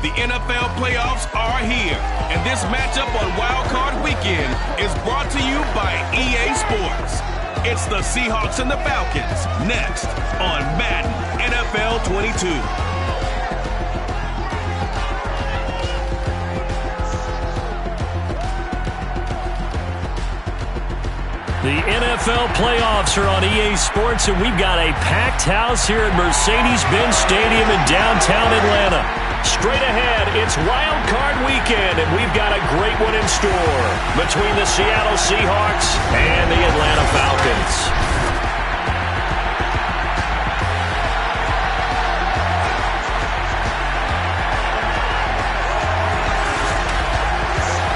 The NFL playoffs are here, and this matchup on Wild Card Weekend is brought to you by EA Sports. It's the Seahawks and the Falcons, next on Madden NFL 22. The NFL playoffs are on EA Sports, and we've got a packed house here at Mercedes-Benz Stadium in downtown Atlanta. Straight ahead, it's Wild Card Weekend, and we've got a great one in store between the Seattle Seahawks and the Atlanta Falcons.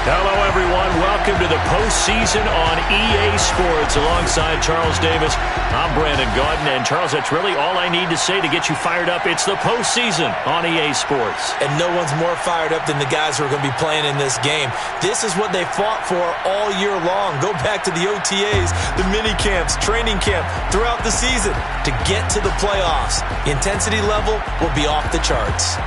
Hello, everyone. Welcome to the postseason on EA Sports. Alongside Charles Davis, I'm Brandon Gaudin. And, Charles, that's really all I need to say to get you fired up. It's the postseason on EA Sports. And no one's more fired up than the guys who are going to be playing in this game. This is what they fought for all year long. Go back to the OTAs, the mini camps, training camp, throughout the season to get to the playoffs. The intensity level will be off the charts.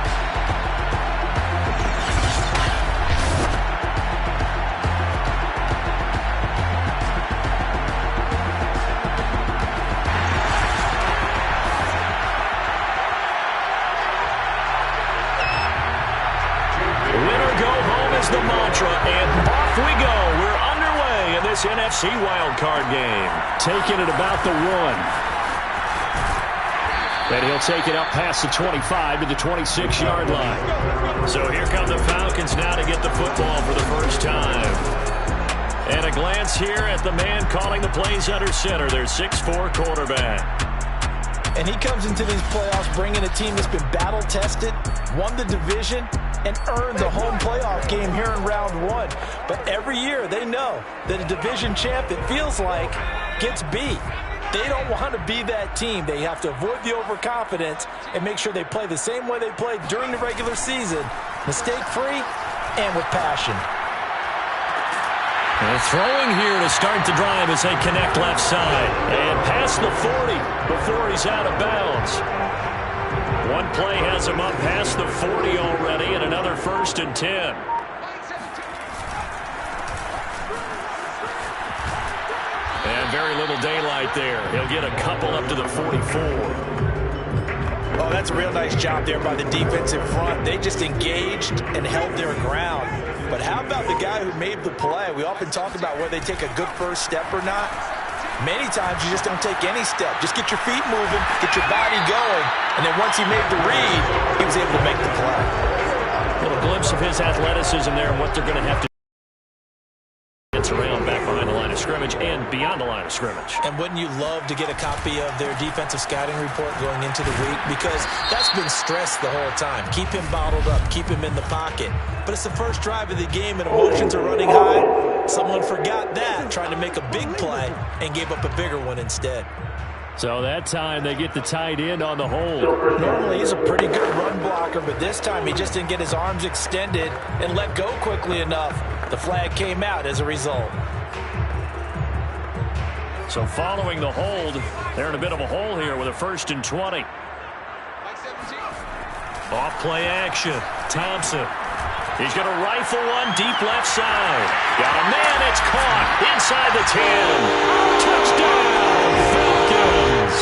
NFC wildcard game. Taking it about the 1. And he'll take it up past the 25 to the 26-yard line. So here come the Falcons now to get the football for the first time. And a glance here at the man calling the plays under center, their 6'4" quarterback. And he comes into these playoffs bringing a team that's been battle-tested, won the division, and earned the home playoff game here in round 1. But every year they know that a division champ, it feels like, gets beat. They don't want to be that team. They have to avoid the overconfidence and make sure they play the same way they played during the regular season, mistake-free and with passion. And throwing here to start the drive as they connect left side. And past the 40 before he's out of bounds. One play has him up past the 40 already, and another 1st and 10. And very little daylight there. He'll get a couple up to the 44. Oh, that's a real nice job there by the defensive front. They just engaged and held their ground. But how about the guy who made the play? We often talk about whether they take a good first step or not. Many times you just don't take any step. Just get your feet moving, get your body going, and then once he made the read, he was able to make the play. A little glimpse of his athleticism there and what they're going to have to do. It's around back behind the line of scrimmage and beyond the line of scrimmage. And wouldn't you love to get a copy of their defensive scouting report going into the week? Because that's been stressed the whole time. Keep him bottled up. Keep him in the pocket. But it's the first drive of the game and emotions are running high. Someone forgot that, trying to make a big play and gave up a bigger one instead. So that time they get the tight end on the hold. Normally he's a pretty good run blocker, but this time he just didn't get his arms extended and let go quickly enough. The flag came out as a result. So following the hold, they're in a bit of a hole here with a 1st and 20. Off play action. Thompson. He's going to rifle one deep left side. Got a man. It's caught inside the 10. Touchdown, Falcons.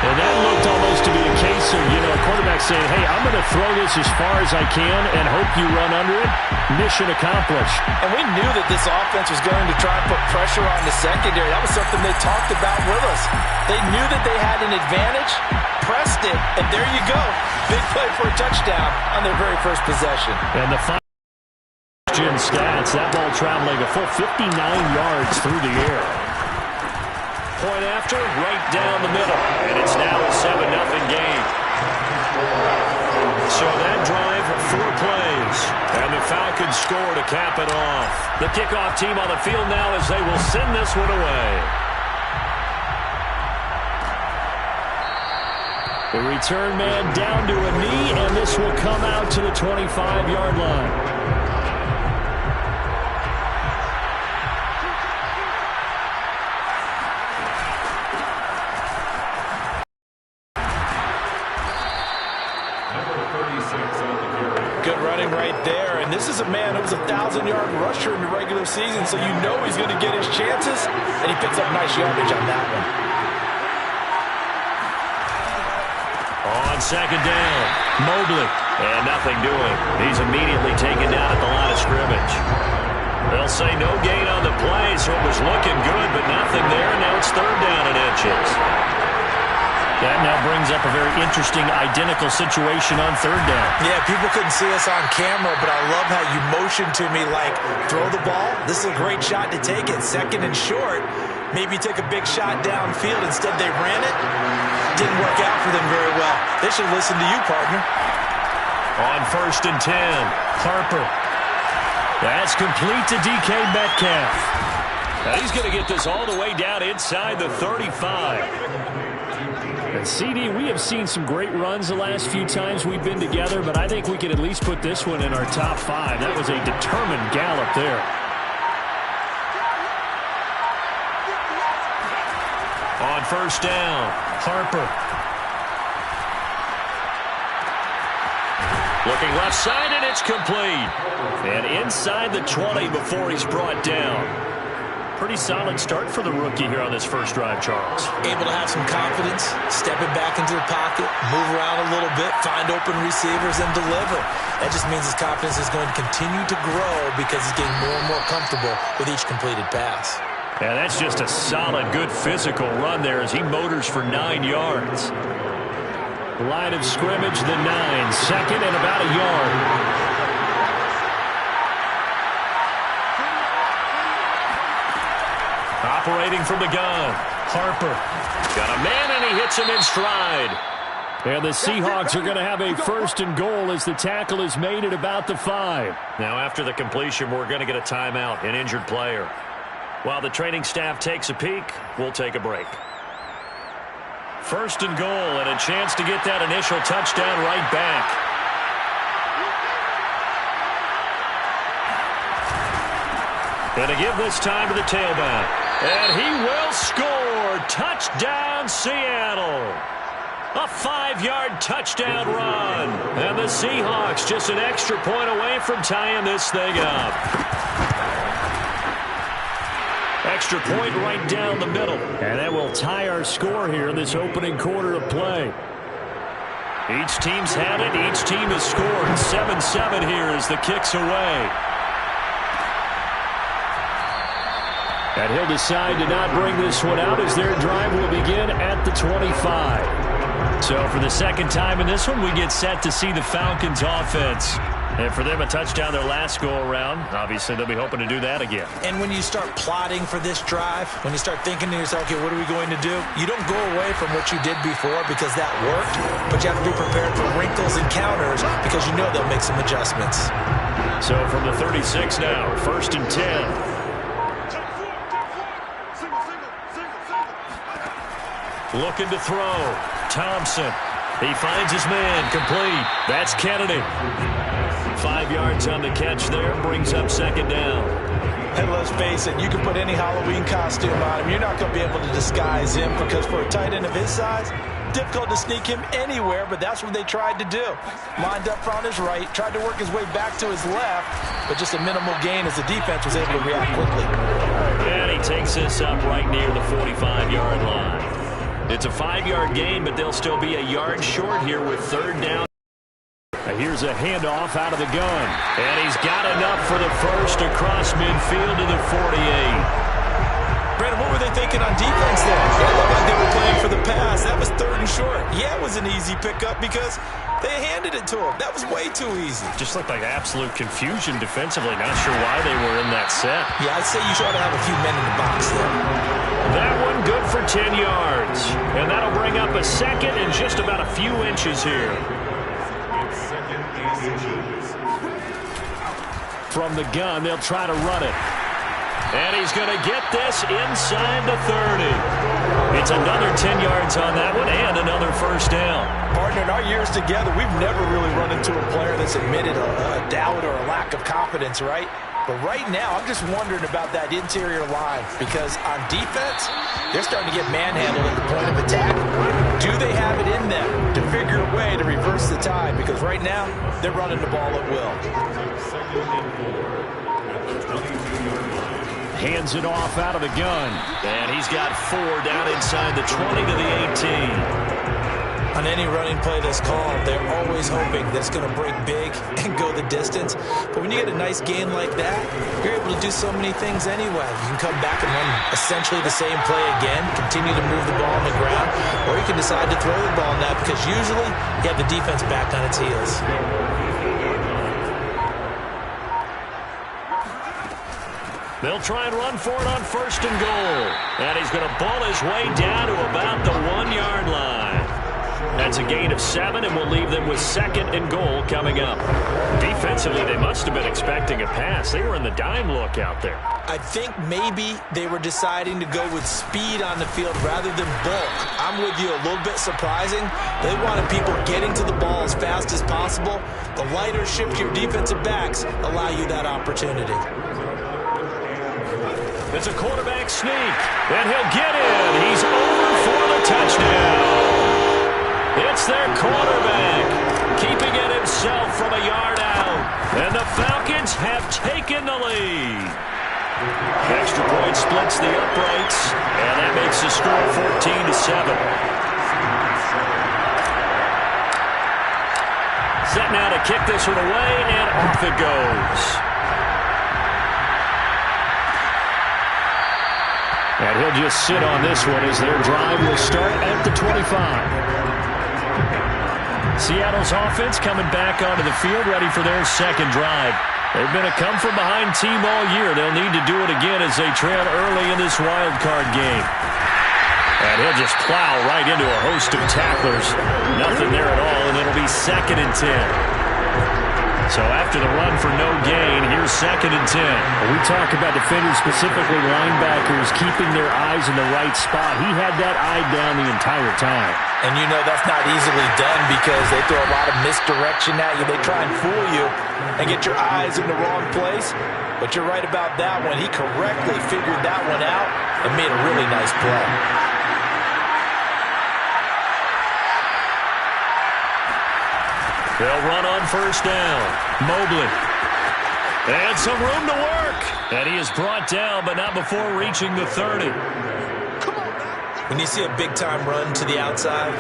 And that looked almost to be a case of, a quarterback saying, hey, I'm going to throw this as far as I can and hope you run under it. Mission accomplished. And we knew that this offense was going to try and put pressure on the secondary. That was something they talked about with us. They knew that they had an advantage, pressed it, and there you go. Big play for a touchdown on their very first possession. And the final stats, that ball traveling a full 59 yards through the air. Point after, right down the middle. And it's now a 7-0 game. So that drive, 4 plays. And the Falcons score to cap it off. The kickoff team on the field now as they will send this one away. The return man down to a knee, and this will come out to the 25-yard line. Good running right there, and this is a man who was a 1,000-yard rusher in the regular season, so you know he's going to get his chances, and he picks up nice yardage on that one. On 2nd down, Mobley, and nothing doing. He's immediately taken down at the line of scrimmage. They'll say no gain on the play, so it was looking good, but nothing there. Now it's 3rd down and inches. That now brings up a very interesting identical situation on 3rd down. Yeah, people couldn't see us on camera, but I love how you motioned to me like, throw the ball. This is a great shot to take it. 2nd and short. Maybe take a big shot downfield. Instead, they ran it. Didn't work out for them very well. They should listen to you, partner. On 1st and 10, Harper. That's complete to DK Metcalf. Now he's going to get this all the way down inside the 35. And CD, we have seen some great runs the last few times we've been together, but I think we could at least put this one in our top 5. That was a determined gallop there. On 1st down, Harper. Looking left side, and it's complete. And inside the 20 before he's brought down. Pretty solid start for the rookie here on this first drive, Charles. Able to have some confidence, stepping back into the pocket, move around a little bit, find open receivers, and deliver. That just means his confidence is going to continue to grow because he's getting more and more comfortable with each completed pass. Yeah, that's just a solid, good physical run there as he motors for 9 yards. Line of scrimmage, the 9, 2nd and about a yard. Operating from the gun, Harper. Got a man, and he hits him in stride. And the Seahawks are going to have a 1st and goal as the tackle is made at about the 5. Now, after the completion, we're going to get a timeout, an injured player. While the training staff takes a peek, we'll take a break. 1st and goal, and a chance to get that initial touchdown right back. Going to give this time to the tailback. And he will score. Touchdown, Seattle. A 5-yard touchdown run. And the Seahawks just an extra point away from tying this thing up. Extra point right down the middle. And that will tie our score here in this opening quarter of play. Each team's had it. Each team has scored. 7-7 here as the kick's away. And he'll decide to not bring this one out as their drive will begin at the 25. So for the second time in this one, we get set to see the Falcons offense. And for them, a touchdown their last go-around. Obviously, they'll be hoping to do that again. And when you start plotting for this drive, when you start thinking to yourself, okay, what are we going to do? You don't go away from what you did before because that worked, but you have to be prepared for wrinkles and counters because you know they'll make some adjustments. So from the 36 now, 1st and 10. Looking to throw. Thompson. He finds his man. Complete. That's Kennedy. 5 yards on the catch there. Brings up 2nd down. And let's face it, you can put any Halloween costume on him. You're not going to be able to disguise him because for a tight end of his size, difficult to sneak him anywhere, but that's what they tried to do. Lined up on his right, tried to work his way back to his left, but just a minimal gain as the defense was able to react quickly. And he takes this up right near the 45-yard line. It's a 5-yard gain, but they'll still be a yard short here with 3rd down. Here's a handoff out of the gun. And he's got enough for the first across midfield to the 48. Brandon, what were they thinking on defense there? It looked like they were playing for the pass. That was 3rd and short. Yeah, it was an easy pickup because they handed it to him. That was way too easy. Just looked like absolute confusion defensively. Not sure why they were in that set. Yeah, I'd say you should have a few men in the box there. That one good for 10 yards. And that'll bring up a 2nd and just about a few inches here. From the gun, they'll try to run it. And he's going to get this inside the 30. It's another 10 yards on that one and another 1st down. Partner, in our years together, we've never really run into a player that's admitted a doubt or a lack of confidence, right? But right now, I'm just wondering about that interior line because on defense, they're starting to get manhandled at the point of attack. Do they have it in them to figure a way to reverse the tide? Because right now, they're running the ball at will. Hands it off out of the gun. And he's got 4 down inside the 20 to the 18. On any running play that's called, they're always hoping that it's going to break big and go the distance. But when you get a nice gain like that, you're able to do so many things anyway. You can come back and run essentially the same play again, continue to move the ball on the ground, or you can decide to throw the ball now because usually you have the defense back on its heels. They'll try and run for it on 1st and goal. And he's going to ball his way down to about the 1-yard line. That's a gain of 7, and we'll leave them with 2nd and goal coming up. Defensively, they must have been expecting a pass. They were in the dime look out there. I think maybe they were deciding to go with speed on the field rather than bulk. I'm with you, a little bit surprising. They wanted people getting to the ball as fast as possible. The lighter shift your defensive backs allow you that opportunity. It's a quarterback sneak, and he'll get in. He's over for the touchdown. It's their quarterback, keeping it himself from a yard out. And the Falcons have taken the lead. Extra point splits the uprights, and that makes the score 14-7. Set now to kick this one away, and off it goes. And he'll just sit on this one as their drive will start at the 25. Seattle's offense coming back onto the field, ready for their 2nd drive. They've been a come-from-behind team all year. They'll need to do it again as they trail early in this wild card game. And he'll just plow right into a host of tacklers. Nothing there at all, and it'll be 2nd and 10. So after the run for no gain, here's 2nd and 10. We talk about defenders, specifically linebackers, keeping their eyes in the right spot. He had that eye down the entire time. And you know that's not easily done because they throw a lot of misdirection at you. They try and fool you and get your eyes in the wrong place. But you're right about that one. He correctly figured that one out and made a really nice play. They'll run on 1st down. Mobley. And some room to work. And he is brought down, but not before reaching the 30. When you see a big-time run to the outside,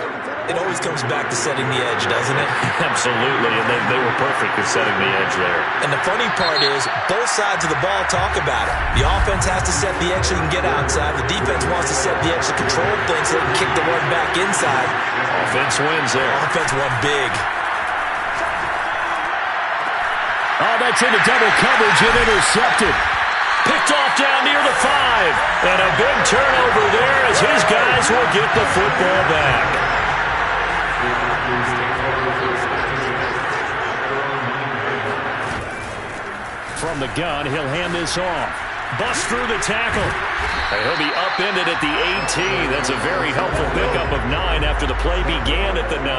it always comes back to setting the edge, doesn't it? Absolutely, and they were perfect at setting the edge there. And the funny part is, both sides of the ball talk about it. The offense has to set the edge so you can get outside. The defense wants to set the edge to control things so they can kick the run back inside. Offense wins there. Offense won big. Oh, that's into double coverage and intercepted. Picked off down near the 5. And a big turnover there as his guys will get the football back. From the gun, he'll hand this off. Bust through the tackle. And he'll be upended at the 18. That's a very helpful pickup of 9 after the play began at the 9.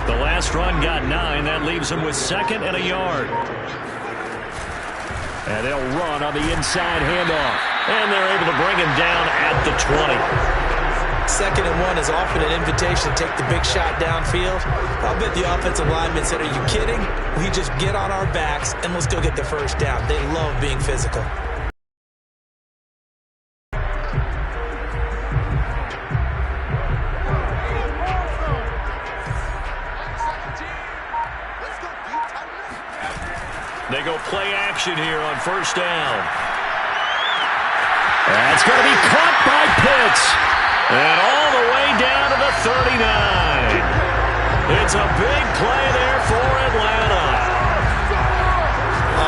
The last run got 9. That leaves him with 2nd and a yard. And they'll run on the inside handoff. And they're able to bring him down at the 20. 2nd and 1 is often an invitation to take the big shot downfield. I'll bet the offensive linemen said, are you kidding? We just get on our backs and let's go get the first down. They love being physical. They go play action here on 1st down. That's going to be caught by Pitts. And all the way down to the 39. It's a big play there for Atlanta.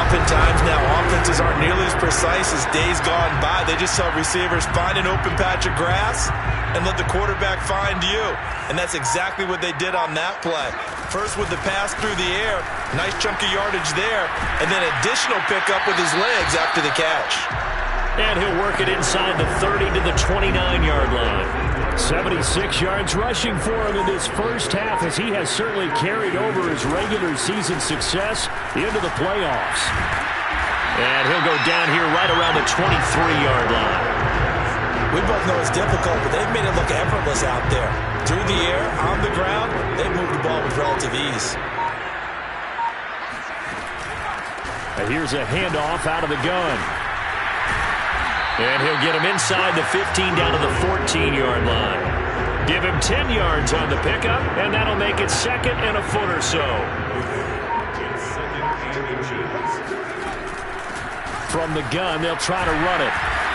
Oftentimes now, offenses aren't nearly as precise as days gone by. They just saw receivers find an open patch of grass and let the quarterback find you. And that's exactly what they did on that play. First with the pass through the air, nice chunk of yardage there, and then additional pickup with his legs after the catch. And he'll work it inside the 30 to the 29-yard line. 76 yards rushing for him in this first half, as he has certainly carried over his regular season success into the playoffs. And he'll go down here right around the 23-yard line. We both know it's difficult, but they've made it look effortless out there. Through the air, on the ground, they move the ball with relative ease. And here's a handoff out of the gun. And he'll get him inside the 15 down to the 14-yard line. Give him 10 yards on the pickup, and that'll make it 2nd and a foot or so. From the gun, they'll try to run it.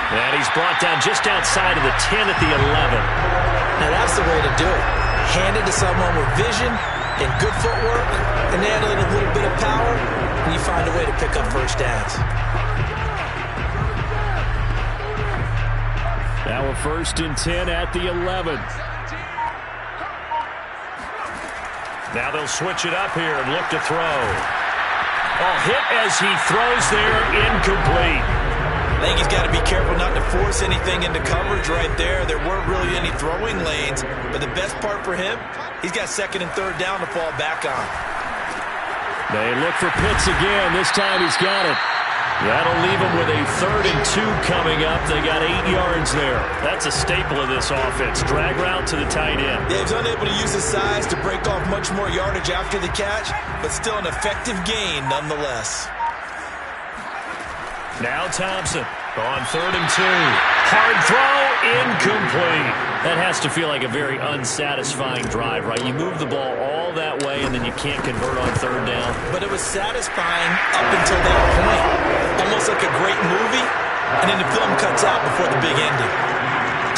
And he's brought down just outside of the 10 at the 11. Now that's the way to do it. Hand it to someone with vision and good footwork, and add in a little bit of power, and you find a way to pick up first downs. Now a 1st and 10 at the 11. Now they'll switch it up here and look to throw. Oh, hit as he throws there, incomplete. I think he's got to be careful not to force anything into coverage right there. There weren't really any throwing lanes, but the best part for him, he's got 2nd and 3rd down to fall back on. They look for Pitts again. This time he's got it. That'll leave him with a 3rd and 2 coming up. They got 8 yards there. That's a staple of this offense. Drag route to the tight end. Dave's unable to use his size to break off much more yardage after the catch, but still an effective gain nonetheless. Now Thompson on 3rd and 2. Hard throw, incomplete. That has to feel like a very unsatisfying drive, right? You move the ball all that way, and then you can't convert on 3rd down. But it was satisfying up until that point. Almost like a great movie, and then the film cuts out before the big ending.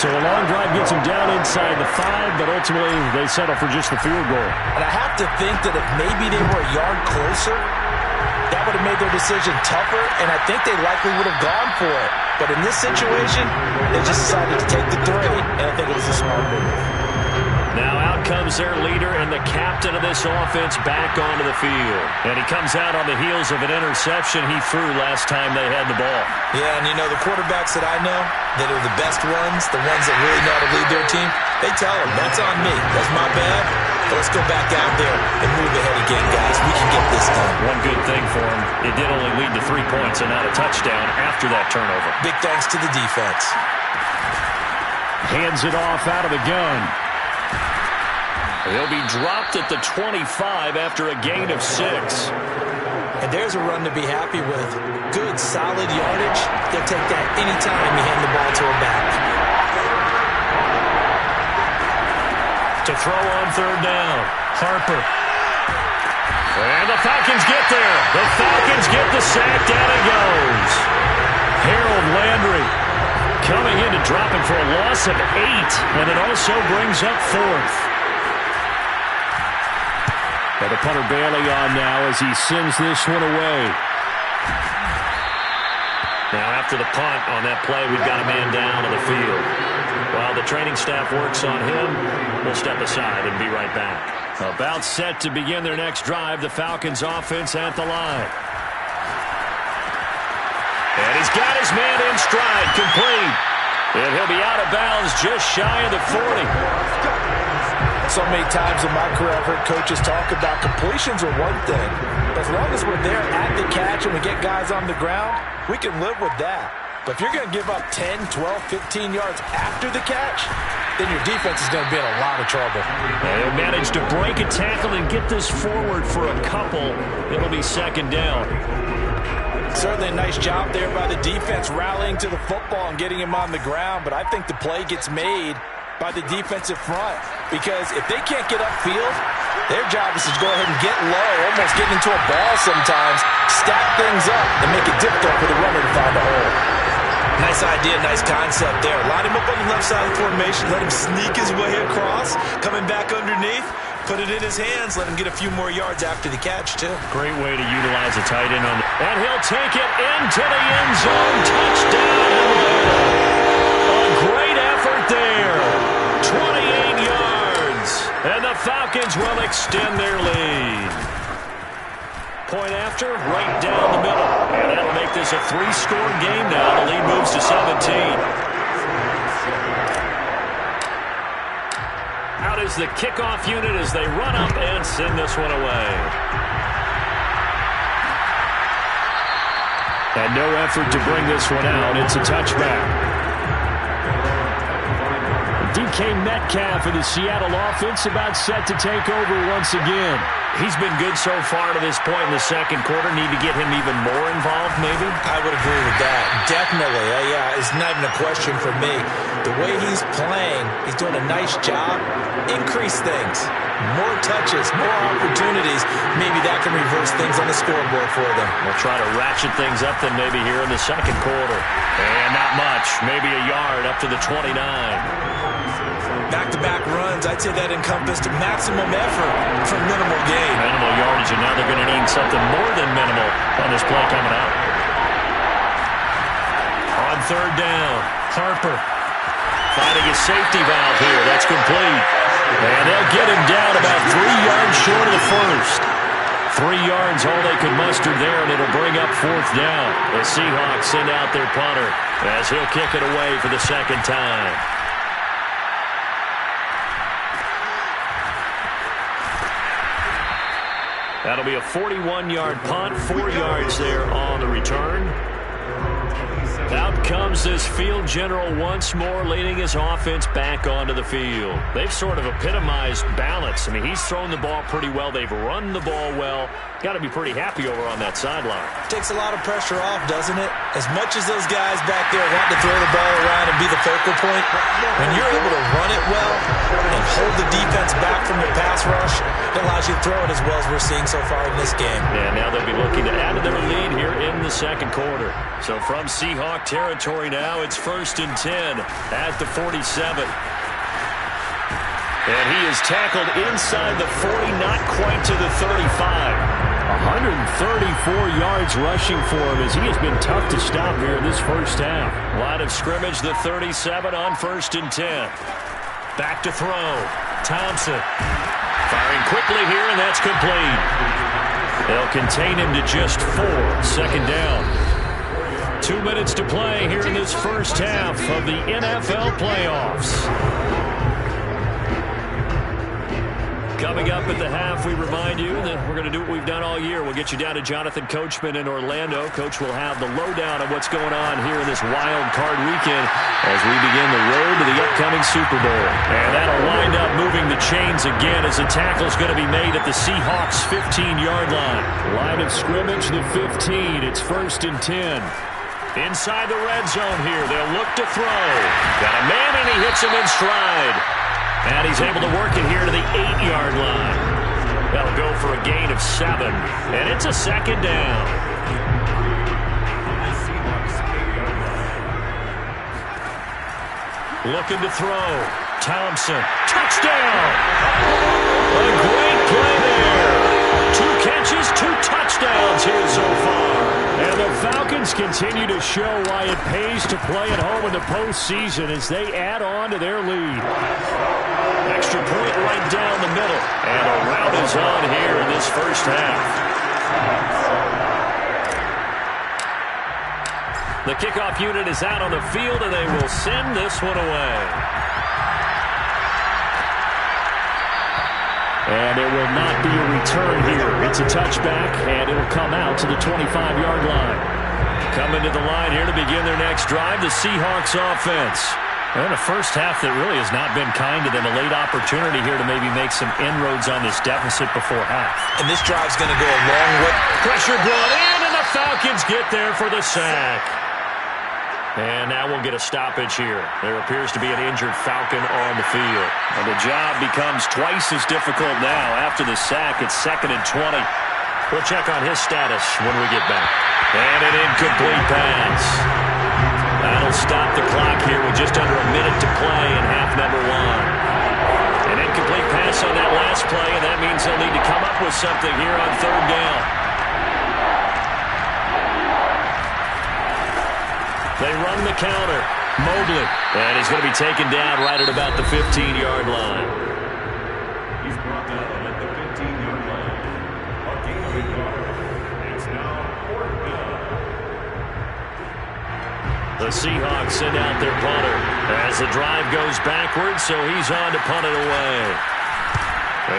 So a long drive gets them down inside the 5, but ultimately they settle for just the field goal. And I have to think that if maybe they were a yard closer, that would have made their decision tougher, and I think they likely would have gone for it. But in this situation, they just decided to take the 3, and I think it was a smart move. Now out comes their leader and the captain of this offense back onto the field. And he comes out on the heels of an interception he threw last time they had the ball. Yeah, and you know, the quarterbacks that I know that are the best ones, the ones that really know how to lead their team, they tell them, that's on me. That's my bad. But let's go back out there and move ahead again, guys. We can get this done. One good thing for him, it did only lead to 3 points and not a touchdown after that turnover. Big thanks to the defense. Hands it off out of the gun. He'll be dropped at the 25 after a gain of 6. And there's a run to be happy with. Good, solid yardage. They'll take that anytime you hand the ball to a back. To throw on 3rd down, Harper. And the Falcons get there. The Falcons get the sack. Down it goes. Harold Landry coming in and dropping for a loss of 8. And it also brings up 4th. And the punter bailing on now as he sends this one away. Now after the punt on that play, we've got a man down on the field. While the training staff works on him, we'll step aside and be right back. About set to begin their next drive, the Falcons offense at the line. And he's got his man in stride, complete. And he'll be out of bounds just shy of the 40. So many times in my career, I've heard coaches talk about completions are one thing. But as long as we're there at the catch and we get guys on the ground, we can live with that. But if you're going to give up 10, 12, 15 yards after the catch, then your defense is going to be in a lot of trouble. They'll manage to break a tackle and get this forward for a couple. It'll be second down. Certainly a nice job there by the defense, rallying to the football and getting him on the ground. But I think the play gets made by the defensive front, because if they can't get upfield, their job is to go ahead and get low, almost get into a ball sometimes, stack things up, and make it difficult for the runner to find a hole. Nice idea, nice concept there. Line him up on the left side of the formation, let him sneak his way across, coming back underneath, put it in his hands, let him get a few more yards after the catch, too. Great way to utilize a tight end on the... And he'll take it into the end zone. Touchdown, Atlanta. A great effort there. 28 yards. And the Falcons will extend their lead. Point after, right down the middle. And that'll make this a 3-score game now. The lead moves to 17. Out is the kickoff unit as they run up and send this one away. And no effort to bring this one out. It's a touchback. DK Metcalf of the Seattle offense about set to take over once again. He's been good so far to this point in the second quarter. Need to get him even more involved, maybe? I would agree with that. Definitely. Yeah, it's not even a question for me. The way he's playing, he's doing a nice job. Increase things. More touches, more opportunities. Maybe that can reverse things on the scoreboard for them. We'll try to ratchet things up then maybe here in the second quarter. And not much. Maybe a yard up to the 29. Back-to-back runs, I'd say that encompassed maximum effort for minimal gain. Minimal yardage, and now they're going to need something more than minimal on this play coming up. On third down, Harper finding a safety valve here. That's complete. And they'll get him down about 3 yards short of the first. 3 yards, all they could muster there, and it'll bring up fourth down. The Seahawks send out their punter as he'll kick it away for the second time. That'll be a 41-yard punt, 4 yards there on the return. Out comes this field general once more, leading his offense back onto the field. They've sort of epitomized balance. I mean, he's thrown the ball pretty well. They've run the ball well. Got to be pretty happy over on that sideline. Takes a lot of pressure off, doesn't it? As much as those guys back there want to throw the ball around and be the focal point, when you're able to run it well and hold the defense back from the pass rush, it allows you to throw it as well as we're seeing so far in this game. Yeah, now they'll be looking to add to their lead here in the second quarter. So from Seahawk territory now, it's 1st and 10 at the 47. And he is tackled inside the 40, not quite to the 35. 134 yards rushing for him as he has been tough to stop here in this first half. Line of scrimmage, the 37 on 1st and 10. Back to throw. Thompson firing quickly here, and that's complete. They'll contain him to just 4. Second down. 2 minutes to play here in this first half of the NFL playoffs. Coming up at the half, we remind you that we're going to do what we've done all year. We'll get you down to Jonathan Coachman in Orlando. Coach will have the lowdown of what's going on here in this wild card weekend as we begin the road to the upcoming Super Bowl. And that'll wind up moving the chains again as the tackle's going to be made at the Seahawks' 15-yard line. Line of scrimmage, the 15. It's 1st and 10. Inside the red zone here, they'll look to throw. Got a man, and he hits him in stride. And he's able to work it here to the 8-yard line. That'll go for a gain of 7. And it's a second down. Looking to throw. Thompson. Touchdown! A great play there. continue to show why it pays to play at home in the postseason as they add on to their lead. Extra point right down the middle. And a rout is on here in this first half. The kickoff unit is out on the field, and they will send this one away. And it will not be a return here. It's a touchback, and it'll come out to the 25-yard line. Coming to the line here to begin their next drive, the Seahawks offense. And a first half that really has not been kind to them. A late opportunity here to maybe make some inroads on this deficit before half. And this drive's going to go a long way. Pressure brought in, and the Falcons get there for the sack. And now we'll get a stoppage here. There appears to be an injured Falcon on the field. And the job becomes twice as difficult now. After the sack, it's 2nd and 20. We'll check on his status when we get back. And an incomplete pass. That'll stop the clock here with just under a minute to play in half number 1. An incomplete pass on that last play, and that means they'll need to come up with something here on 3rd down. They run the counter. Mobley. And he's going to be taken down right at about the 15-yard line. He's brought down at the 15-yard line. A gain of 8 yards. It's now 4th down. The Seahawks send out their punter as the drive goes backwards, so he's on to punt it away.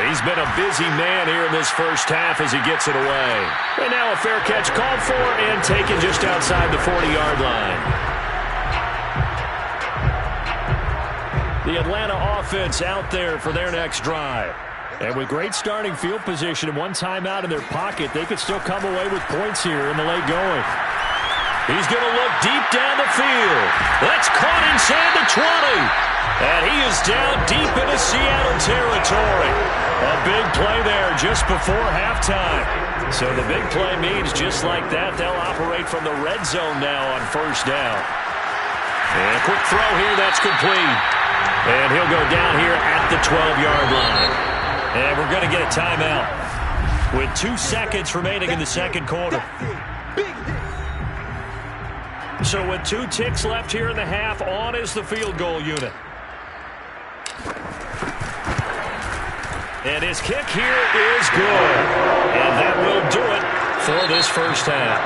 He's been a busy man here in this first half as he gets it away. And now a fair catch called for and taken just outside the 40-yard line. The Atlanta offense out there for their next drive. And with great starting field position and one timeout in their pocket, they could still come away with points here in the late going. He's going to look deep down the field. That's caught inside the 20. And he is down deep into Seattle territory. A big play there just before halftime. So the big play means just like that, they'll operate from the red zone now on 1st down. And a quick throw here, that's complete. And he'll go down here at the 12-yard line. And we're going to get a timeout with 2 seconds remaining in the second quarter. So with 2 ticks left here in the half, on is the field goal unit. And his kick here is good. And that will do it for this first half.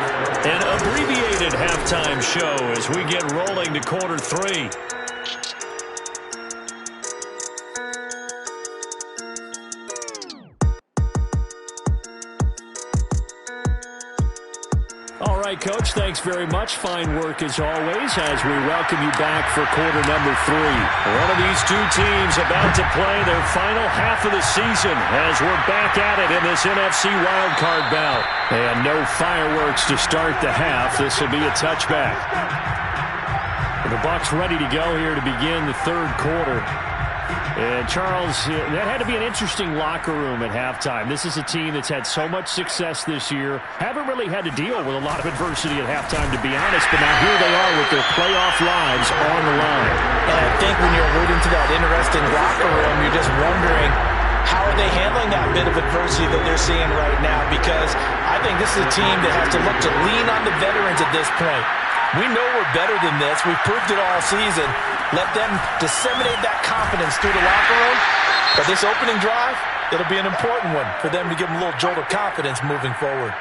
An abbreviated halftime show as we get rolling to quarter 3. All right, Coach, thanks very much. Fine work as always as we welcome you back for quarter number 3. One of these two teams about to play their final half of the season as we're back at it in this NFC wildcard bout. And no fireworks to start the half. This will be a touchback. The Bucs ready to go here to begin the 3rd quarter. And, Charles, that had to be an interesting locker room at halftime. This is a team that's had so much success this year. Haven't really had to deal with a lot of adversity at halftime, to be honest. But now here they are with their playoff lives on the line. And I think when you're alluding to that interesting locker room, you're just wondering, how are they handling that bit of adversity that they're seeing right now? Because I think this is a team that has to look to lean on the veterans at this point. We know we're better than this. We've proved it all season. Let them disseminate that confidence through the locker room. But this opening drive, it'll be an important one for them to give them a little jolt of confidence moving forward.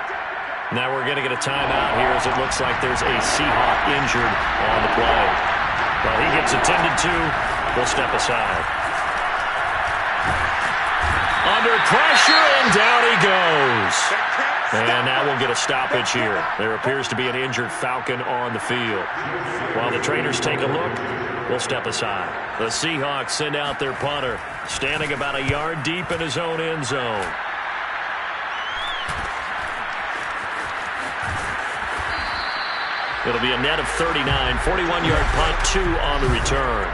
Now we're going to get a timeout here as it looks like there's a Seahawk injured on the play. While he gets attended to, we'll step aside. Under pressure, and down he goes. And now we'll get a stoppage here. There appears to be an injured Falcon on the field. While the trainers take a look, we'll step aside. The Seahawks send out their punter, standing about a yard deep in his own end zone. It'll be a net of 39, 41-yard punt, 2 on the return.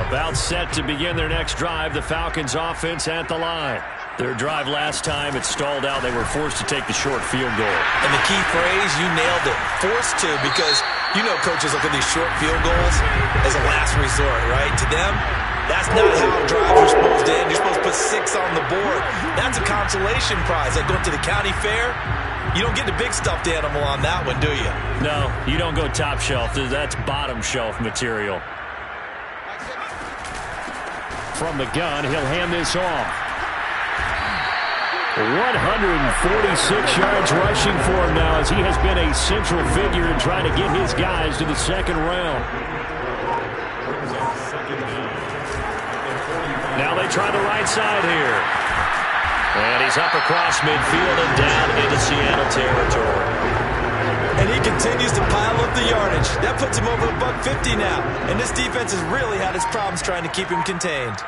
About set to begin their next drive, the Falcons offense at the line. Their drive last time, it stalled out. They were forced to take the short field goal. And the key phrase, you nailed it, forced to, because you know coaches look at these short field goals as a last resort, right? To them, That's not how drives are supposed to end. You're supposed to put 6 on the board. That's a consolation prize. Like going to the county fair, you don't get the big stuffed animal on that one, do you? No, you don't go top shelf. That's bottom shelf material. From the gun, he'll hand this off. 146 yards rushing for him now as he has been a central figure in trying to get his guys to the second round. Now they try the right side here. And he's up across midfield and down into Seattle territory. And he continues to pile up the yardage. That puts him over $150 now. And this defense has really had its problems trying to keep him contained.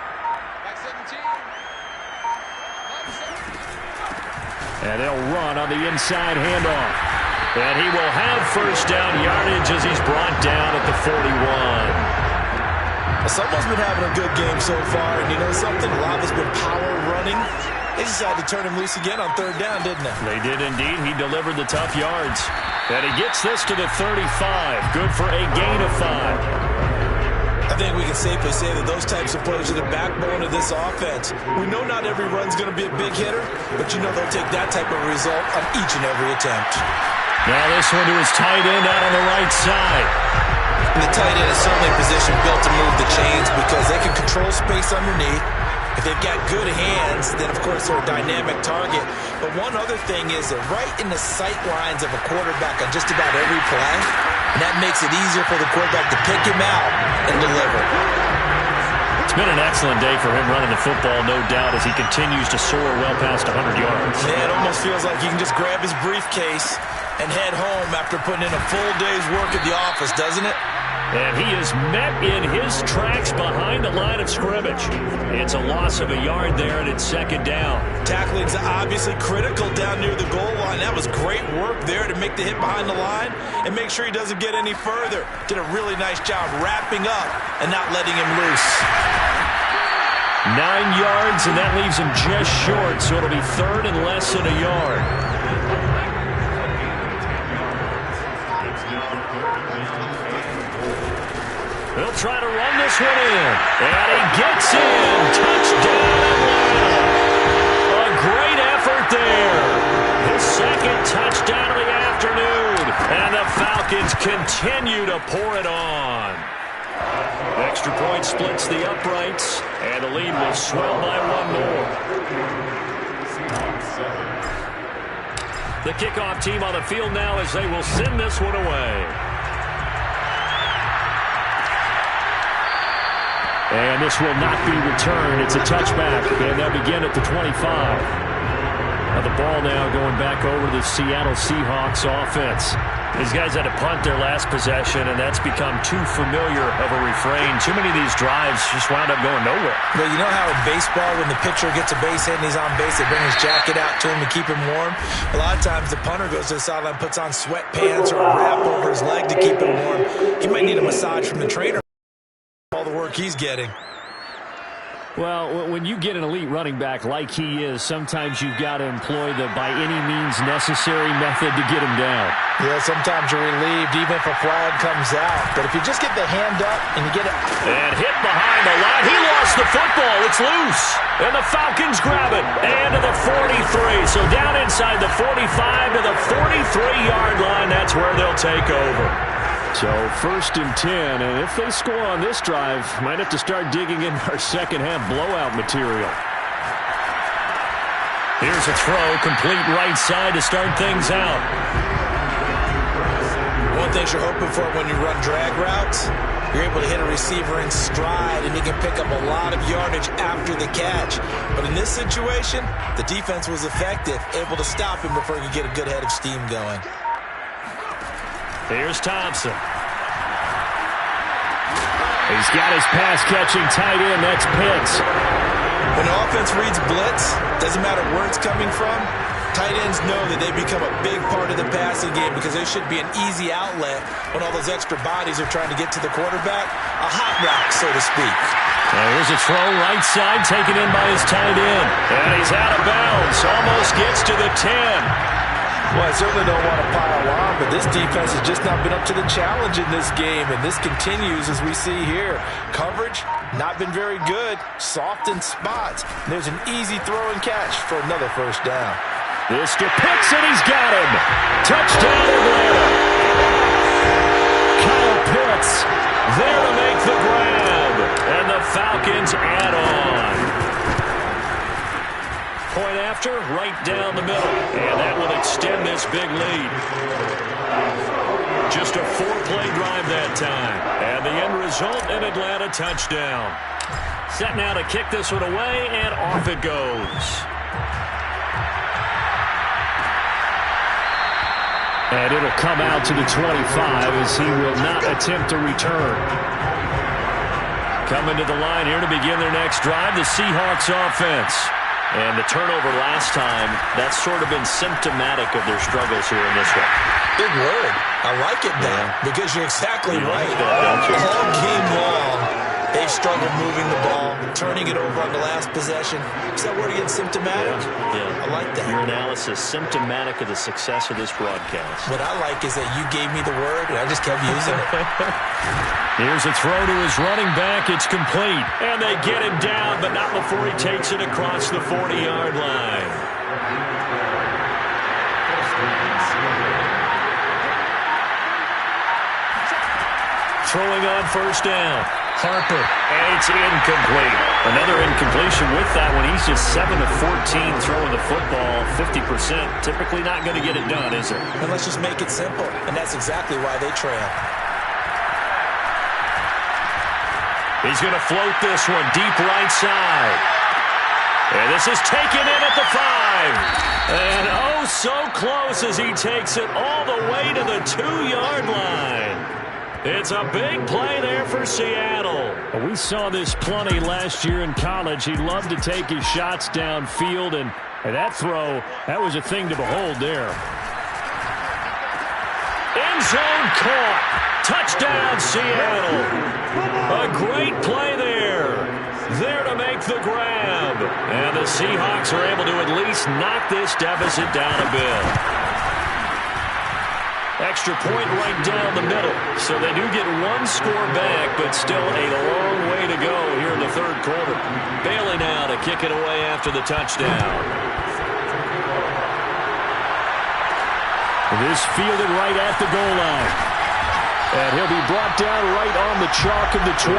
And they'll run on the inside handoff. And he will have first down yardage as he's brought down at the 41. Someone's been having a good game so far, and you know something? A lot of it's been power running. They decided to turn him loose again on third down, didn't they? They did indeed. He delivered the tough yards. And he gets this to the 35. Good for a gain of 5. I think we can safely say that those types of plays are the backbone of this offense. We know not every run's going to be a big hitter, but you know they'll take that type of result on each and every attempt. Now this one to his tight end out on the right side. And the tight end is certainly a position built to move the chains because they can control space underneath. If they've got good hands, then, of course, they're a dynamic target. But one other thing is they're right in the sight lines of a quarterback on just about every play. And that makes it easier for the quarterback to pick him out and deliver. It's been an excellent day for him running the football, no doubt, as he continues to soar well past 100 yards. Yeah, it almost feels like he can just grab his briefcase and head home after putting in a full day's work at the office, doesn't it? And he is met in his tracks behind the line of scrimmage. It's a loss of a yard there, and it's second down. Tackling's obviously critical down near the goal line. That was great work there to make the hit behind the line and make sure he doesn't get any further. Did a really nice job wrapping up and not letting him loose. 9 yards, and that leaves him just short, so it'll be third and less than a yard. He'll try to run this one in. And he gets in. Touchdown, Atlanta. A great effort there. His second touchdown of the afternoon. And the Falcons continue to pour it on. Extra point splits the uprights. And the lead will swell by 1 more. The kickoff team on the field now as they will send this one away. And this will not be returned. It's a touchback, and they'll begin at the 25. Now the ball now going back over to the Seattle Seahawks offense. These guys had to punt their last possession, and that's become too familiar of a refrain. Too many of these drives just wound up going nowhere. But you know how in baseball, when the pitcher gets a base hit and he's on base, they bring his jacket out to him to keep him warm? A lot of times the punter goes to the sideline, puts on sweatpants or a wrap over his leg to keep him warm. He might need a massage from the trainer. All the work he's getting. Well, when you get an elite running back like he is, sometimes you've got to employ the by any means necessary method to get him down. Yeah, sometimes you're relieved even if a flag comes out. But if you just get the hand up and you get it... And hit behind the line. He lost the football. It's loose. And the Falcons grab it. And to the 43. So down inside the 45 to the 43-yard line. That's where they'll take over. So first and 10, and if they score on this drive, might have to start digging in our second half blowout material. Here's a throw, complete right side to start things out. One thing you're hoping for when you run drag routes, you're able to hit a receiver in stride, and he can pick up a lot of yardage after the catch. But in this situation, the defense was effective, able to stop him before he could get a good head of steam going. Here's Thompson. He's got his pass-catching tight end. That's Pitts. When the offense reads blitz, doesn't matter where it's coming from, tight ends know that they become a big part of the passing game because they should be an easy outlet when all those extra bodies are trying to get to the quarterback. A hot route, so to speak. Now here's a throw right side taken in by his tight end. And he's out of bounds. Almost gets to the 10. Well, I certainly don't want to pile on, but this defense has just not been up to the challenge in this game, and this continues as we see here. Coverage, not been very good, soft in spots. There's an easy throw and catch for another first down. This to Pitts, and he's got him. Touchdown, Atlanta. Kyle Pitts there to make the grab, and the Falcons add on. Point after, right down the middle, and that will extend this big lead. Just a 4-play drive that time, and the end result, an Atlanta touchdown. Set now to kick this one away, and off it goes. And it'll come out to the 25 as he will not attempt to return. Coming to the line here to begin their next drive, the Seahawks offense. And the turnover last time, that's sort of been symptomatic of their struggles here in this one. Big word. I like it now because you're exactly right. All game long, they've struggled moving the ball, turning it over on the last possession. Is that word again, symptomatic? Yeah. I like that. Your analysis, symptomatic of the success of this broadcast. What I like is that you gave me the word, and I just kept using it. Here's a throw to his running back. It's complete. And they get him down, but not before he takes it across the 40-yard line. Throwing on first down. Harper. And it's incomplete. Another incompletion with that one. He's just 7 of 14 throwing the football. 50%. Typically not going to get it done, is it? And let's just make it simple. And that's exactly why they trail. He's going to float this one deep right side. And this is taken in at the 5. And oh, so close as he takes it all the way to the 2-yard line. It's a big play there for Seattle. We saw this plenty last year in college. He loved to take his shots downfield, and that throw, that was a thing to behold there. End zone caught. Touchdown, Seattle. A great play there. There to make the grab. And the Seahawks are able to at least knock this deficit down a bit. Extra point right down the middle. So they do get one score back, but still a long way to go here in the third quarter. Bailey now to kick it away after the touchdown. This fielded right at the goal line. And he'll be brought down right on the chalk of the 20.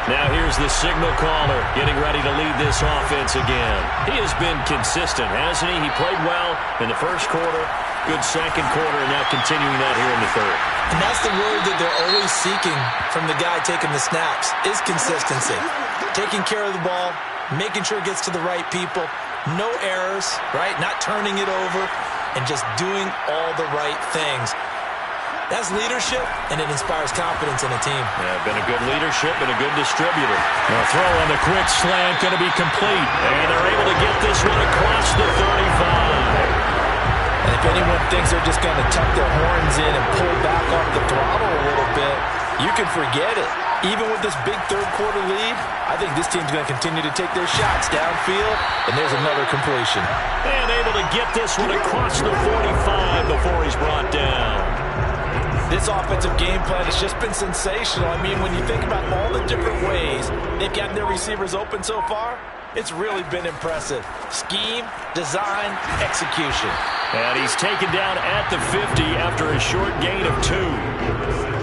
Now here's the signal caller getting ready to lead this offense again. He has been consistent, hasn't he? He played well in the first quarter, good second quarter, and now continuing that here in the third. And that's the word that they're always seeking from the guy taking the snaps, is consistency. Taking care of the ball, making sure it gets to the right people, no errors, right? Not turning it over, and just doing all the right things. That's leadership, and it inspires confidence in a team. Yeah, been a good leadership and a good distributor. Now throw on the quick slant, going to be complete. And they're able to get this one across the 35. And if anyone thinks they're just going to tuck their horns in and pull back off the throttle a little bit, you can forget it. Even with this big third quarter lead, I think this team's going to continue to take their shots downfield, and there's another completion. And able to get this one across the 45 before he's brought down. This offensive game plan has just been sensational. I mean, when you think about all the different ways they've gotten their receivers open so far, it's really been impressive. Scheme, design, execution. And he's taken down at the 50 after a short gain of 2.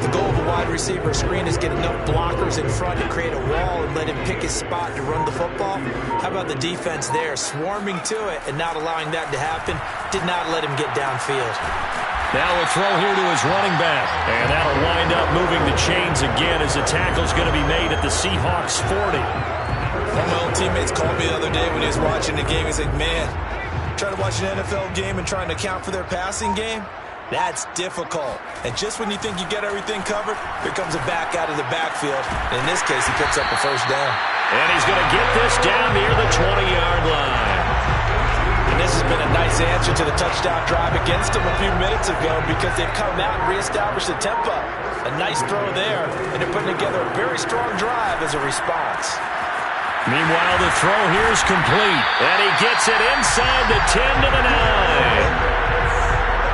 The goal of a wide receiver screen is get enough blockers in front to create a wall and let him pick his spot to run the football. How about the defense there, swarming to it and not allowing that to happen? Did not let him get downfield. Now a throw here to his running back. And that'll wind up moving the chains again as the tackle's going to be made at the Seahawks 40. One of my old teammates called me the other day when he was watching the game. He's like, man, trying to watch an NFL game and trying to account for their passing game? That's difficult. And just when you think you get everything covered, here comes a back out of the backfield. And in this case, he picks up a first down. And he's going to get this down near the 20-yard line. And this has been a nice answer to the touchdown drive against them a few minutes ago because they've come out and reestablished the tempo. A nice throw there, and they're putting together a very strong drive as a response. Meanwhile, the throw here is complete. And he gets it inside the 10 to the 9.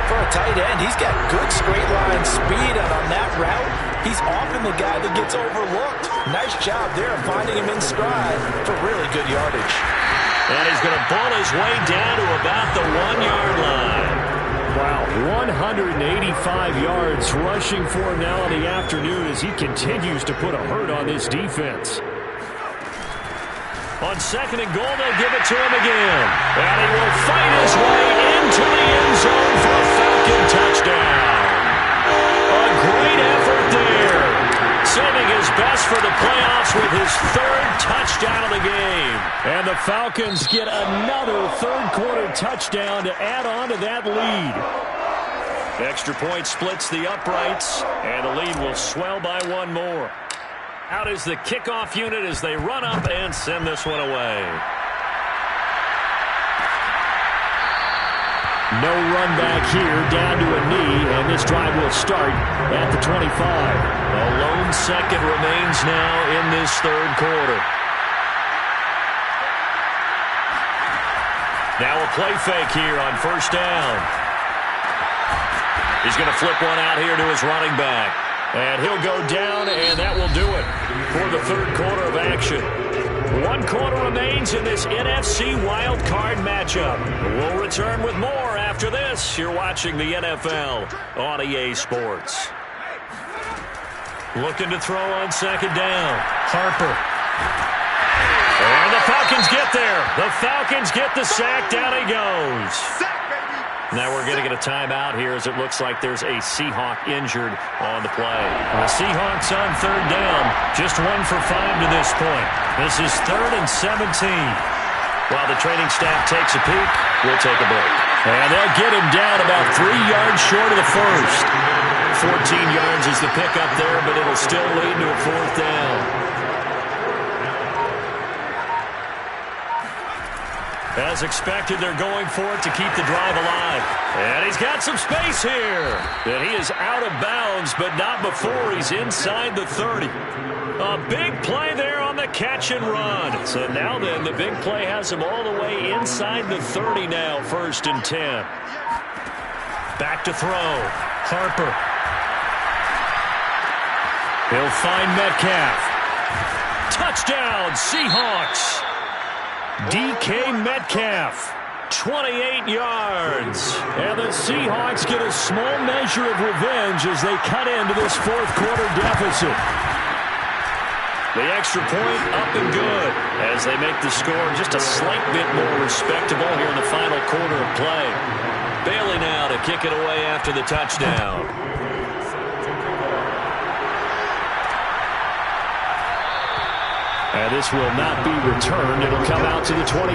For a tight end, he's got good straight line speed, and on that route, he's often the guy that gets overlooked. Nice job there finding him in stride for really good yardage. And he's going to ball his way down to about the 1-yard line. Wow, 185 yards rushing for him now in the afternoon as he continues to put a hurt on this defense. On 2nd and goal, they'll give it to him again. And he will fight his way into the end zone for a Falcon touchdown. A great effort there. Saving his best for the playoffs with his 3rd touchdown of the game. And the Falcons get another 3rd-quarter touchdown to add on to that lead. Extra point splits the uprights, and the lead will swell by 1 more. Out is the kickoff unit as they run up and send this one away. No run back here, down to a knee, and this drive will start at the 25. A lone second remains now in this 3rd quarter. Now a play fake here on 1st down. He's going to flip one out here to his running back. And he'll go down, and that will do it for the 3rd quarter of action. 1 quarter remains in this NFC Wild Card matchup. We'll return with more after this. You're watching the NFL on EA Sports. Looking to throw on 2nd down. Harper. And the Falcons get there. The Falcons get the sack. Down he goes. Now we're going to get a timeout here as it looks like there's a Seahawk injured on the play. The Seahawks on 3rd down, just 1 for 5 to this point. This is 3rd and 17. While the training staff takes a peek, we'll take a break. And they'll get him down about 3 yards short of the 1st. 14 yards is the pickup there, but it'll still lead to a 4th down. As expected, they're going for it to keep the drive alive. And he's got some space here. And he is out of bounds, but not before he's inside the 30. A big play there on the catch and run. So now then, the big play has him all the way inside the 30 now, 1st and 10. Back to throw. Harper. He'll find Metcalf. Touchdown, Seahawks. DK Metcalf, 28 yards. And the Seahawks get a small measure of revenge as they cut into this 4th quarter deficit. The extra point up and good as they make the score just a slight bit more respectable here in the final quarter of play. Bailey now to kick it away after the touchdown. And this will not be returned. It'll come out to the 25.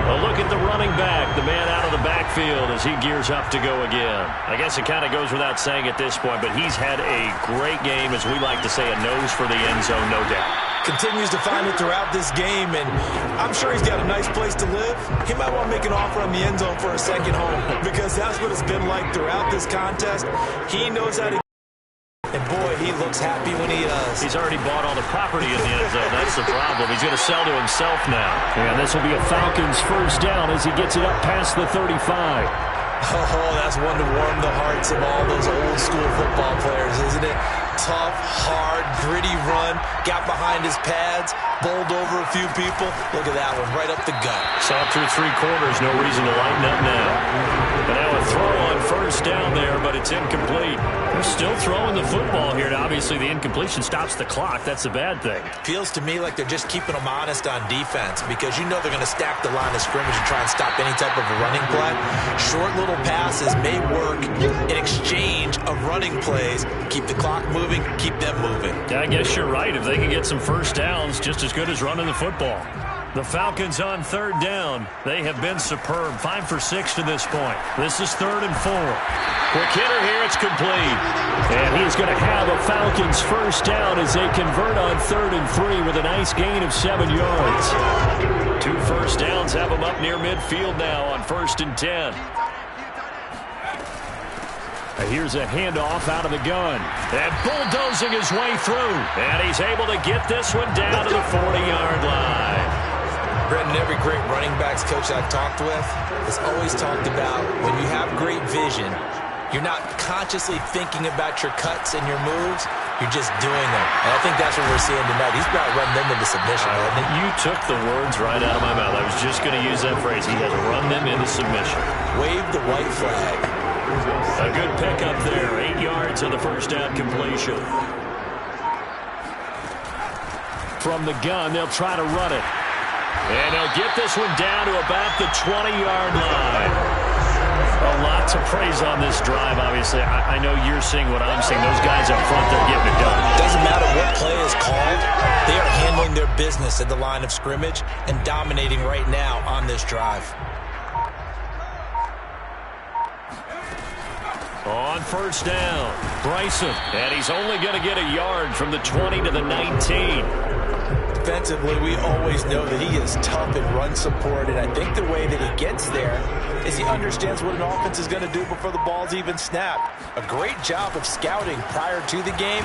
A look at the running back, the man out of the backfield as he gears up to go again. I guess it kind of goes without saying at this point, but he's had a great game, as we like to say, a nose for the end zone, no doubt. Continues to find it throughout this game, and I'm sure he's got a nice place to live. He might want to make an offer on the end zone for a second home, because that's what it's been like throughout this contest. He knows how to. And boy, he looks happy when he does. He's already bought all the property in the end zone. That's the problem. He's going to sell to himself now. And this will be a Falcons 1st down as he gets it up past the 35. Oh, that's one to warm the hearts of all those old school football players, isn't it? Tough, hard, gritty run. Got behind his pads, bowled over a few people. Look at that one, right up the gut. Saw it through 3 quarters. No reason to lighten up now. And now a throw on 1st down there, but it's incomplete. They're still throwing the football here. And obviously, the incompletion stops the clock. That's a bad thing. Feels to me like they're just keeping them honest on defense, because you know they're going to stack the line of scrimmage and try and stop any type of a running play. Short little passes may work in exchange of running plays. Keep the clock moving, keep them moving. Yeah, I guess you're right. If they can get some 1st downs, just as good as running the football. The Falcons on 3rd down. They have been superb. 5 for 6 to this point. This is 3rd and 4. Quick hitter here. It's complete. And he's going to have a Falcons 1st down as they convert on 3rd and 3 with a nice gain of 7 yards. 2 1st downs have them up near midfield now on 1st and 10. Here's a handoff out of the gun. And bulldozing his way through. And he's able to get this one down to the 40-yard line. Brenton, every great running backs coach I've talked with has always talked about when you have great vision, you're not consciously thinking about your cuts and your moves. You're just doing them. And I think that's what we're seeing tonight. He's about running them into submission. You took the words right out of my mouth. I was just going to use that phrase. He has run them into submission. Wave the white flag. A good pickup there. 8 yards on the first down completion. From the gun, they'll try to run it. And they'll get this one down to about the 20-yard line. A lot to praise on this drive, obviously. I know you're seeing what I'm seeing. Those guys up front, they're getting it done. Doesn't matter what play is called. They are handling their business at the line of scrimmage and dominating right now on this drive. On first down, Bryson. And he's only going to get a yard from the 20 to the 19. Defensively, we always know that he is tough in run support, and I think the way that he gets there is he understands what an offense is going to do before the ball's even snapped. A great job of scouting prior to the game,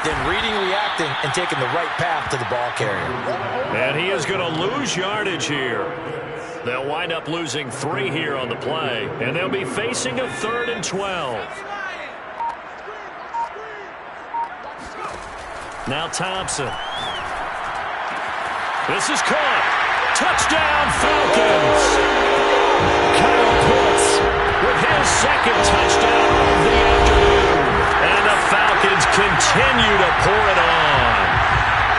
then reading, reacting, and taking the right path to the ball carrier. And he is going to lose yardage here. They'll wind up losing 3 here on the play, and they'll be facing a 3rd and 12. Now Thompson. This is caught. Touchdown, Falcons. Kyle Pitts with his second touchdown of the afternoon. And the Falcons continue to pour it on.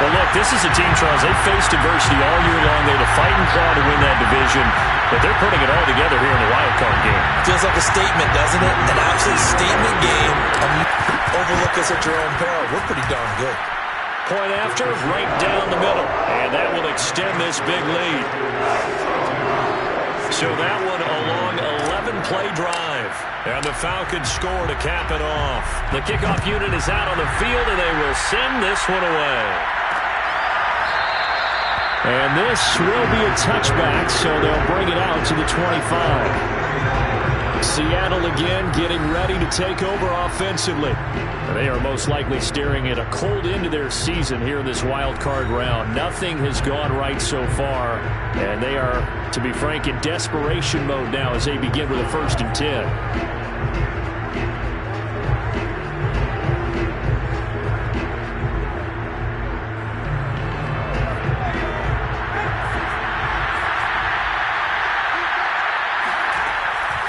Well, look, this is a team, Charles. They've faced adversity all year long. They had to fight and claw to win that division, but they're putting it all together here in the wild card game. Feels like a statement, doesn't it? An absolute statement game. Overlook us at your own peril. We're pretty darn good. Point after, right down the middle. And that will extend this big lead. So that one a long 11-play drive. And the Falcons score to cap it off. The kickoff unit is out on the field, and they will send this one away. And this will be a touchback, so they'll bring it out to the 25. Seattle again getting ready to take over offensively. They are most likely staring at a cold end to their season here in this wild card round. Nothing has gone right so far, and they are, to be frank, in desperation mode now as they begin with a 1st and 10.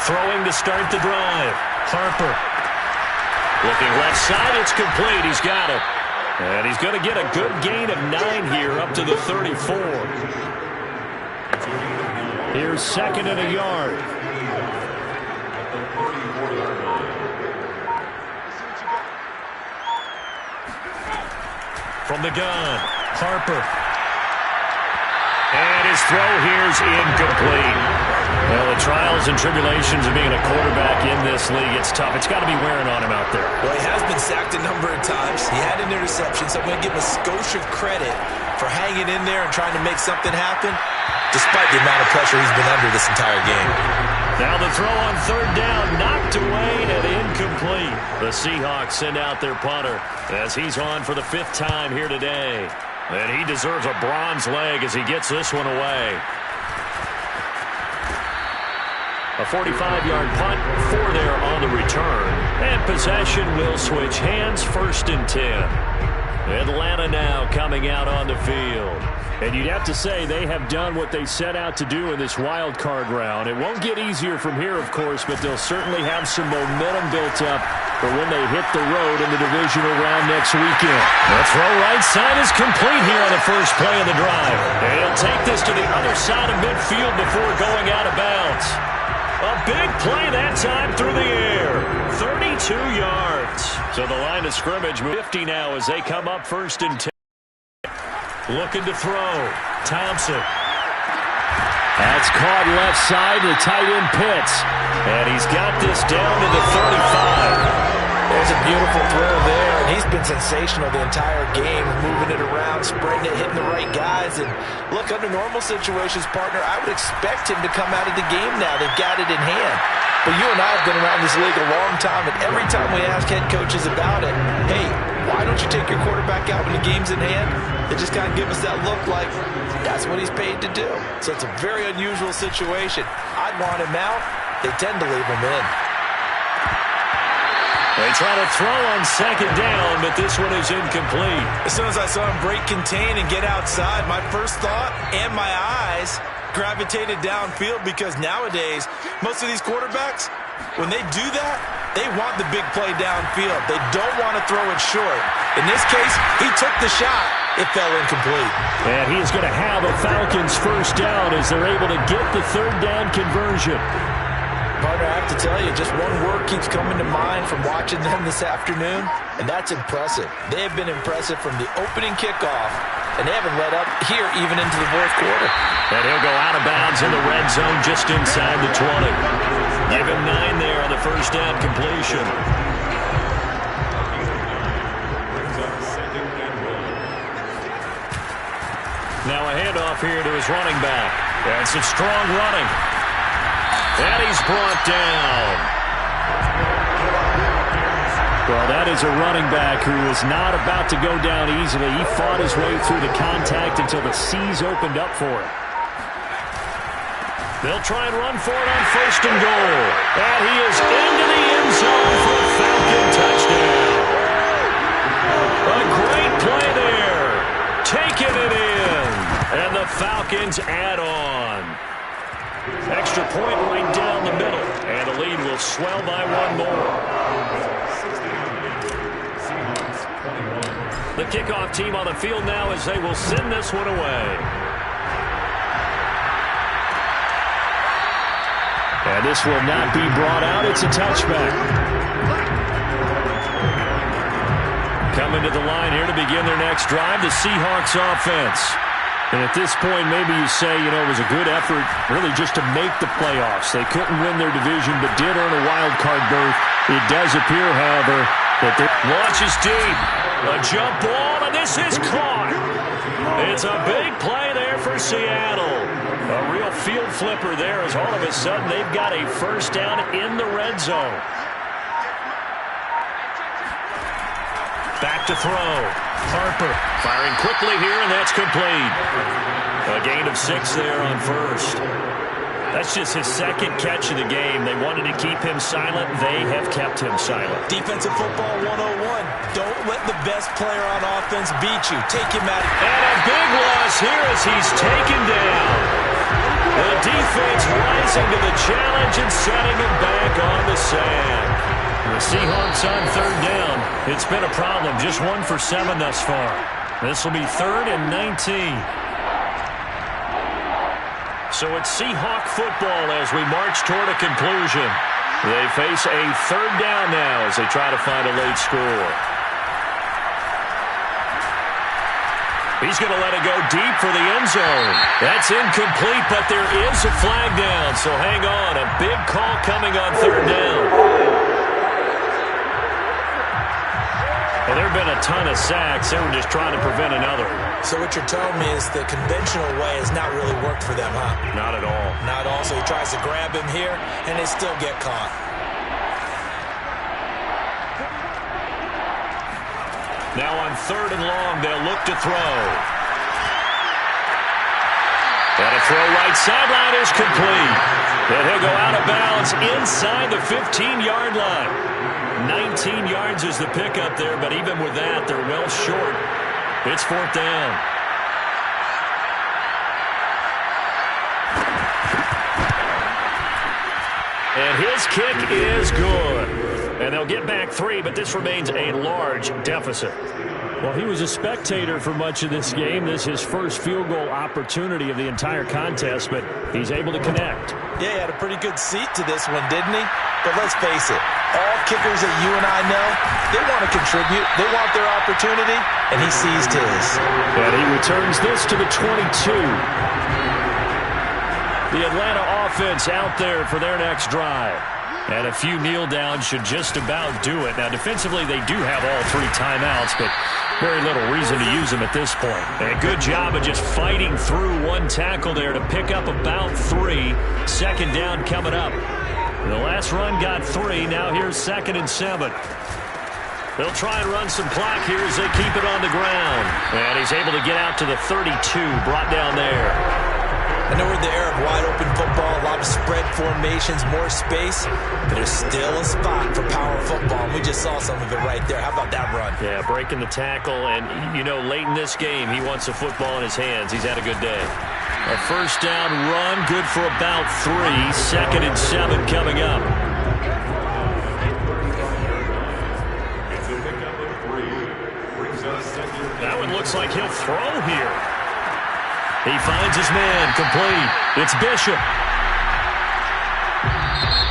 Throwing to start the drive. Harper. Looking left side, it's complete. He's got it. And he's going to get a good gain of 9 here up to the 34. Here's 2nd and a yard. From the gun, Harper. And his throw here's incomplete. Well, the trials and tribulations of being a quarterback in this league, it's tough. It's got to be wearing on him out there. Well, he has been sacked a number of times. He had an interception, so I'm going to give him a skosh of credit for hanging in there and trying to make something happen, despite the amount of pressure he's been under this entire game. Now the throw on 3rd down, knocked away and incomplete. The Seahawks send out their punter as he's on for the 5th time here today. And he deserves a bronze leg as he gets this one away. A 45-yard punt, 4 there on the return. And possession will switch hands, 1st and 10. Atlanta now coming out on the field. And you'd have to say they have done what they set out to do in this wild card round. It won't get easier from here, of course, but they'll certainly have some momentum built up for when they hit the road in the divisional round next weekend. The throw right side is complete here on the first play of the drive. And he'll take this to the other side of midfield before going out of bounds. A big play that time through the air. 32 yards. So the line of scrimmage, 50 now as they come up 1st and 10. Looking to throw. Thompson. That's caught left side to tight end Pitts. And he's got this down to the 35. was a beautiful throw there, and he's been sensational the entire game, moving it around, spreading it, hitting the right guys. And look, under normal situations, partner, I would expect him to come out of the game now. They've got it in hand. But you and I have been around this league a long time, and every time we ask head coaches about it, hey, why don't you take your quarterback out when the game's in hand? They just kind of give us that look like that's what he's paid to do. So it's a very unusual situation. I'd want him out. They tend to leave him in. They try to throw on second down, but this one is incomplete. As soon as I saw him break contain and get outside, my first thought and my eyes gravitated downfield, because nowadays, most of these quarterbacks, when they do that, they want the big play downfield. They don't want to throw it short. In this case, he took the shot. It fell incomplete. And he's going to have a Falcons first down as they're able to get the third down conversion. Partner, I have to tell you, just one word keeps coming to mind from watching them this afternoon, and that's impressive. They have been impressive from the opening kickoff, and they haven't let up here even into the fourth quarter. And he'll go out of bounds in the red zone just inside the 20. Give him 9 there on the first down completion. Now a handoff here to his running back. That's a strong running. And he's brought down. Well, that is a running back who is not about to go down easily. He fought his way through the contact until the seas opened up for him. They'll try and run for it on first and goal. And he is into the end zone for a Falcon touchdown. A great play there. Taking it in. And the Falcons add on. Extra point right down the middle. And the lead will swell by one more. The kickoff team on the field now as they will send this one away. And this will not be brought out. It's a touchback. Coming to the line here to begin their next drive, the Seahawks offense. And at this point, maybe you say, you know, it was a good effort really just to make the playoffs. They couldn't win their division, but did earn a wild card berth. It does appear, however, that their launch is deep. A jump ball, and this is caught. It's a big play there for Seattle. A real field flipper there as all of a sudden they've got a first down in the red zone. Back to throw. Harper firing quickly here, and that's complete. A gain of 6 there on first. That's just his second catch of the game. They wanted to keep him silent. They have kept him silent. Defensive football 101. Don't let the best player on offense beat you. Take him out. And a big loss here as he's taken down. The defense rising to the challenge and setting him back on the sand. The Seahawks on third down. It's been a problem. Just 1 for 7 thus far. This will be 3rd and 19. So it's Seahawk football as we march toward a conclusion. They face a third down now as they try to find a late score. He's going to let it go deep for the end zone. That's incomplete, but there is a flag down, so hang on. A big call coming on third down. Well, there have been a ton of sacks. They were just trying to prevent another. So what you're telling me is the conventional way has not really worked for them, huh? Not at all. Not at all. So he tries to grab him here, and they still get caught. Now on 3rd and long, they'll look to throw. And a throw right sideline is complete. And he'll go out of bounds inside the 15-yard line. 19 yards is the pickup there, but even with that, they're well short. It's 4th down. And his kick is good. And they'll get back 3, but this remains a large deficit. Well, he was a spectator for much of this game. This is his first field goal opportunity of the entire contest, but he's able to connect. Yeah, he had a pretty good seat to this one, didn't he? But let's face it, all kickers that you and I know, they want to contribute. They want their opportunity, and he seized his. And he returns this to the 22. The Atlanta offense out there for their next drive. And a few kneel downs should just about do it. Now, defensively, they do have all 3 timeouts, but very little reason to use them at this point. A good job of just fighting through one tackle there to pick up about 3. Second down coming up. The last run got 3. Now here's 2nd and 7. They'll try and run some clock here as they keep it on the ground. And he's able to get out to the 32, brought down there. I know we're in the era of wide-open football, a lot of spread formations, more space, but there's still a spot for power football, and we just saw some of it right there. How about that run? Yeah, breaking the tackle, and, you know, late in this game, he wants the football in his hands. He's had a good day. A first down run, good for about 3. 2nd and 7 coming up. That one looks like he'll throw here. He finds his man, complete. It's Bishop.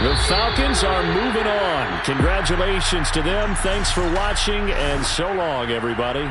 The Falcons are moving on. Congratulations to them. Thanks for watching, and so long, everybody.